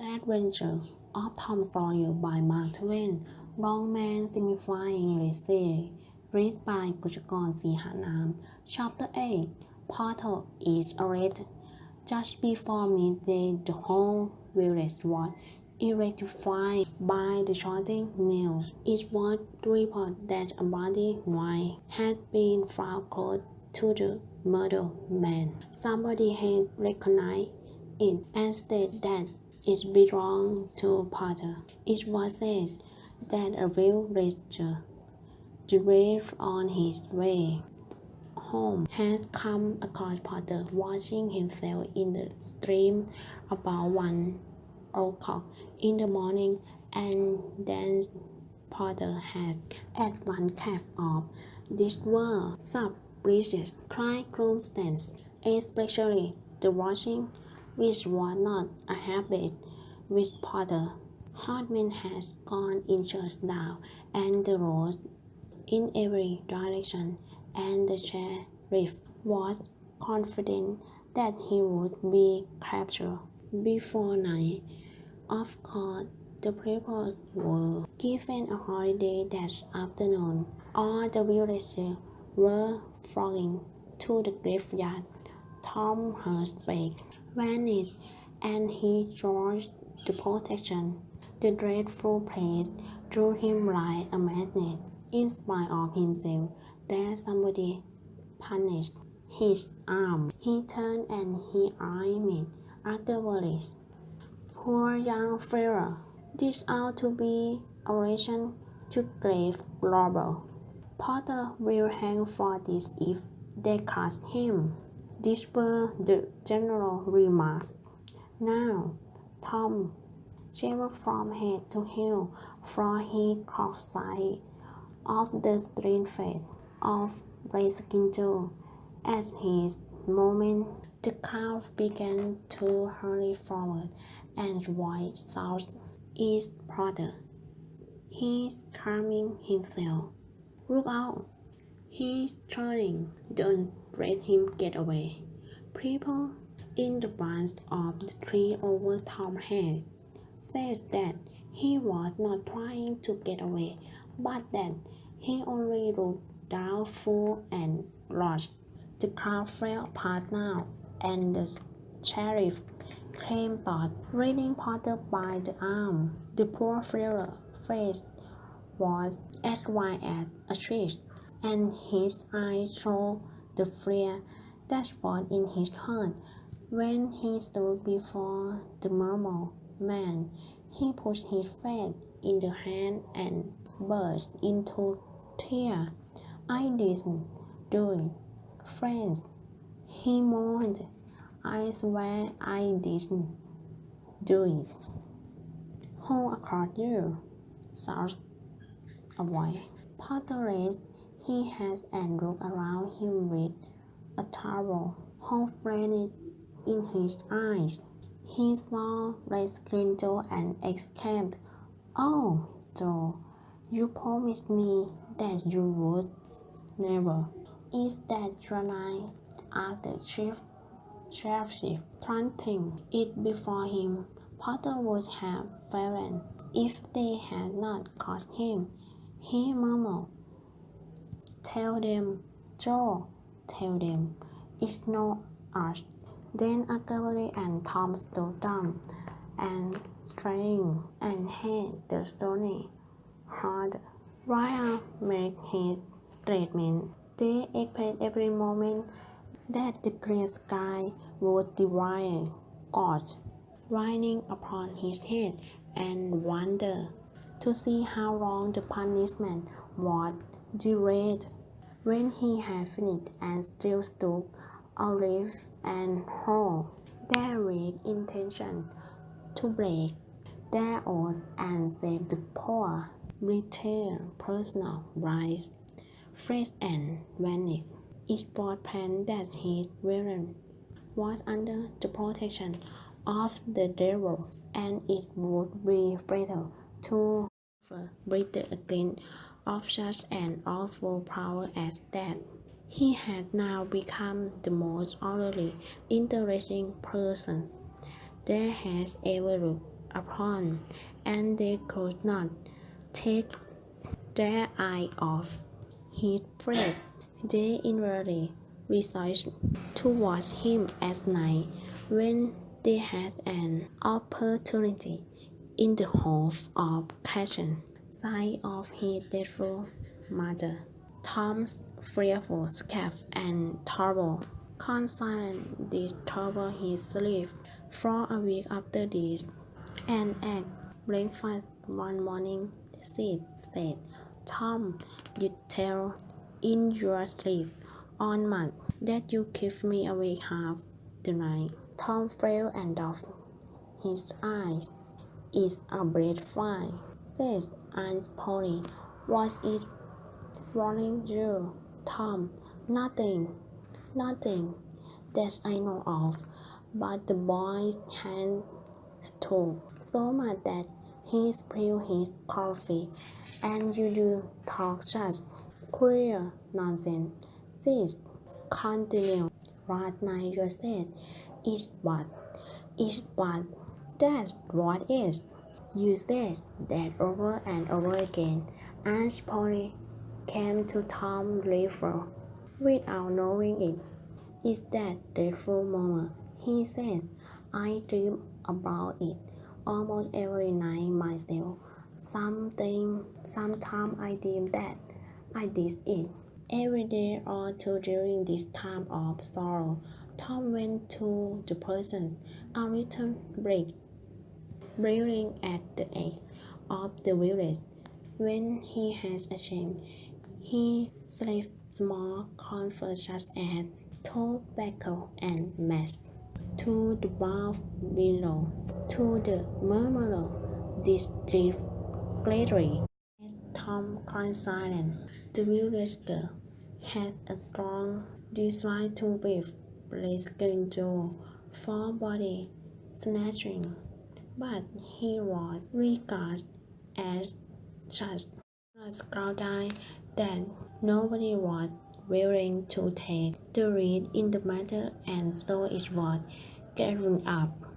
Adventure of Tom Sawyer by Mark Twain. Wrong Man Simplifying Reality. Read by MissKotchakorn Seehanam. Chapter 8. Porter is arrested. Just before midday, the whole village was electrified by the shouting news. It was reported that a body had been found close to the murdered man. Somebody had recognized it and stated that it belonged to Porter. It was said that a villager, driven on his way home, had come across Porter washing himself in the stream about 1 o'clock in the morning, and then Porter had at once carved off. These were suspicious circumstances, especially the washing, which was not a habit with Porter. Horsemen had gone inches down, and the road in every direction, and the sheriff was confident that he would be captured before night. Of course, the people were given a holiday that afternoon. All the villagers were flocking to the graveyard. Tom Hurstbeck vanished, and he joined the protection. The dreadful place drew him like a magnet. In spite of himself, that somebody punished his arm. He turned and he eyed me angrily. Poor young fellow, this ought to be a relation to grave robber. Porter will hang for this if they catch him. These were the general remarks. Now, Tom shivered from head to heel, for he caught sight of the strange face of Rising Joe. At his moment, the crowd began to hurry forward, and voice south east Porter. He's calming himself. Look out! He's turning. Don't let him get away. People in the branch of the tree over Tom's head said that he was not trying to get away, but that he only looked doubtful and lost. The crowd fell apart now, and the sheriff came toward, leading Porter by the arm. The poor fellow's face was as white as a sheet, and his eyes showed the fear that was in his heart. When he stood before the murmured man, he pushed his face in the hand and burst into tears. I didn't do it, friends, he moaned. I swear I didn't do it. Who accused you? Shouted a voice. Porter raised his head and looked around him with a terrible hope flashed in his eyes. He saw Rising Joe and exclaimed, "Oh, Joe, you promised me that you would never. Is that your line?" asked the sheriff, planting it before him. Porter would have fallen if they had not caught him. He murmured, "Tell them, Joe, tell them. It's no art." Then Agavali and Tom stood down and strained and held the stony harder. While made his statement, they expected every moment that the clear sky would divide God raining upon his head, and wondered to see how long the punishment would durate. When he had finished and still stood olive and whole, their weak intention to break their oath and save the poor returned personal rights, fresh and vanished. It was plain that his realm was under the protection of the devil, and it would be fatal to break the agreement of such an awful power as that. He had now become the most utterly interesting person there has ever looked upon, and they could not take their eye off his face. They inwardly rejoiced towards him at night when they had an opportunity, in the hope of catching sight of his deathful mother. Tom's fearful scared and terrible conscience disturbed his sleep for a week after this, and at breakfast one morning, Sid said, "Tom, you tell in your sleep on mud that you keep me awake half the night." Tom fell and doffed his eyes. "It's a bread fly," said Aunt Polly. "Was it warning you, Tom?" "Nothing, nothing that I know of." But the boy's hand shook so much that he spilled his coffee. "And you do talk such queer nonsense," Sis continued. "Last night you said, 'It's what? It's what? That's what it is.' You said that over and over again." Aunt Polly came to Tom's relief without knowing it. "It's that dreadful moment," he said. "I dream about it almost every night myself. Sometimes I dream that I did it." Every day or two during this time of sorrow, Tom went to the persons a little break, brewing at the edge of the village. When he has a chance, he slipped small comforts such as tobacco and match to the bar below, to the murmurer discreetly. As Tom considered, the village girl had a strong desire to be rescued for body snatching, but he was regarded as such a scoundrel that nobody was willing to take the lead in the matter, and so it was given up.